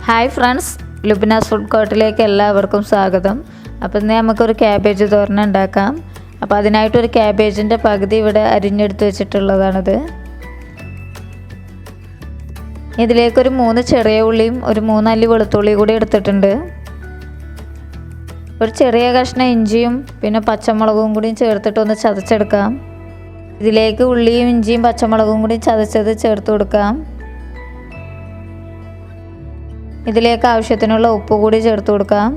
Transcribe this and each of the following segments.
Hi friends, Lubna's food കോർട്ടിലേക്ക് എല്ലാവർക്കും സ്വാഗതം. അപ്പോൾ ഇന്ന് നമുക്കൊരു ക്യാബേജ് തോരൻ ഉണ്ടാക്കാം. അപ്പോൾ അതിനായിട്ടൊരു ക്യാബേജിൻ്റെ പകുതി ഇവിടെ അരിഞ്ഞെടുത്ത് വെച്ചിട്ടുള്ളതാണിത്. ഇതിലേക്കൊരു 3 ചെറിയ ഉള്ളിയും ഒരു 3 അല്ലി വെളുത്തുള്ളിയും കൂടി എടുത്തിട്ടുണ്ട്. ഒരു ചെറിയ കഷ്ണം ഇഞ്ചിയും പിന്നെ പച്ചമുളകും കൂടി ചേർത്തിട്ടൊന്ന് ചതച്ചെടുക്കാം. ഇതിലേക്ക് ഉള്ളിയും ഇഞ്ചിയും പച്ചമുളകും കൂടി ചതച്ചത് ചേർത്ത് കൊടുക്കാം. ഇതിലേക്ക് ആവശ്യത്തിനുള്ള ഉപ്പ് കൂടി ചേർത്ത് കൊടുക്കാം.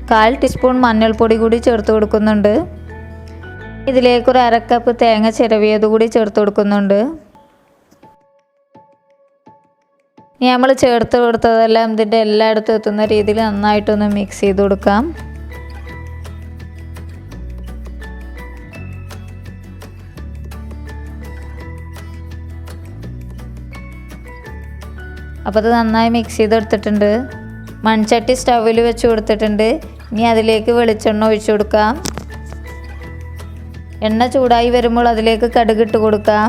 1/4 ടീസ്പൂൺ മഞ്ഞൾപ്പൊടി കൂടി ചേർത്ത് കൊടുക്കുന്നുണ്ട്. ഇതിലേക്ക് ഒരു 1/2 കപ്പ് തേങ്ങ ചിരവിയത് കൂടി ചേർത്ത് കൊടുക്കുന്നുണ്ട്. ഇനി നമ്മൾ ചേർത്ത് കൊടുത്തതെല്ലാം ഇതിൻ്റെ എല്ലായിടത്തും എത്തുന്ന രീതിയിൽ നന്നായിട്ടൊന്ന് മിക്സ് ചെയ്ത് കൊടുക്കാം. അപ്പോൾ അത് നന്നായി മിക്സ് ചെയ്തെടുത്തിട്ടുണ്ട്. മൺചട്ടി സ്റ്റൗവിൽ വെച്ച് കൊടുത്തിട്ടുണ്ട്. ഇനി അതിലേക്ക് വെളിച്ചെണ്ണ ഒഴിച്ചു കൊടുക്കാം. എണ്ണ ചൂടായി വരുമ്പോൾ അതിലേക്ക് കടുകിട്ട് കൊടുക്കാം.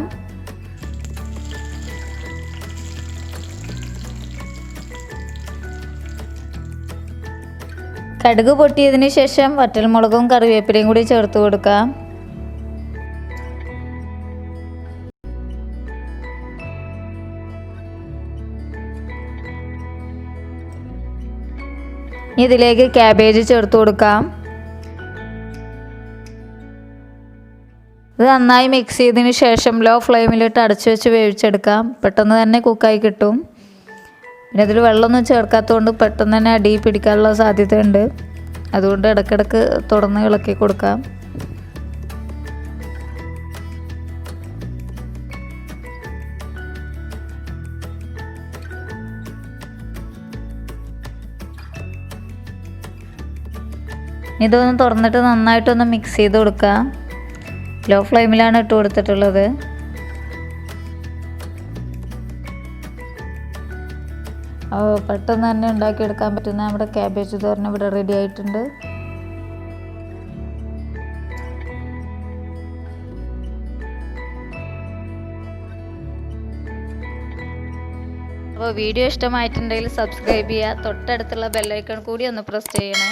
കടുക് പൊട്ടിയതിന് ശേഷം വറ്റൽമുളകും കറിവേപ്പിലയും കൂടി ചേർത്ത് കൊടുക്കാം. ഇതിലേക്ക് ക്യാബേജ് ചേർത്ത് കൊടുക്കാം. ഇത് നന്നായി മിക്സ് ചെയ്തതിന് ശേഷം ലോ ഫ്ലെയിമിലിട്ട് അടച്ചു വെച്ച് വേവിച്ചെടുക്കാം. പെട്ടെന്ന് തന്നെ കുക്കായി കിട്ടും. പിന്നെ ഇതിൽ വെള്ളമൊന്നും ചേർക്കാത്തതുകൊണ്ട് പെട്ടെന്ന് തന്നെ അടി പിടിക്കാനുള്ള സാധ്യതയുണ്ട്. അതുകൊണ്ട് ഇടയ്ക്കിടയ്ക്ക് തുറന്ന് ഇളക്കി കൊടുക്കാം. ഇതൊന്ന് തുറന്നിട്ട് നന്നായിട്ടൊന്ന് മിക്സ് ചെയ്ത് കൊടുക്കാം. ലോ ഫ്ലെയിമിലാണ് ഇട്ട് കൊടുത്തിട്ടുള്ളത്. പെട്ടെന്ന് തന്നെ ഉണ്ടാക്കിയെടുക്കാൻ പറ്റുന്ന നമ്മുടെ ക്യാബേജ് തോരൻ ഇവിടെ റെഡി ആയിട്ടുണ്ട്. അപ്പോൾ വീഡിയോ ഇഷ്ടമായിട്ടുണ്ടെങ്കിൽ സബ്സ്ക്രൈബ് ചെയ്യുക. തൊട്ടടുത്തുള്ള ബെല്ലൈക്കൺ കൂടി ഒന്ന് പ്രസ് ചെയ്യണേ.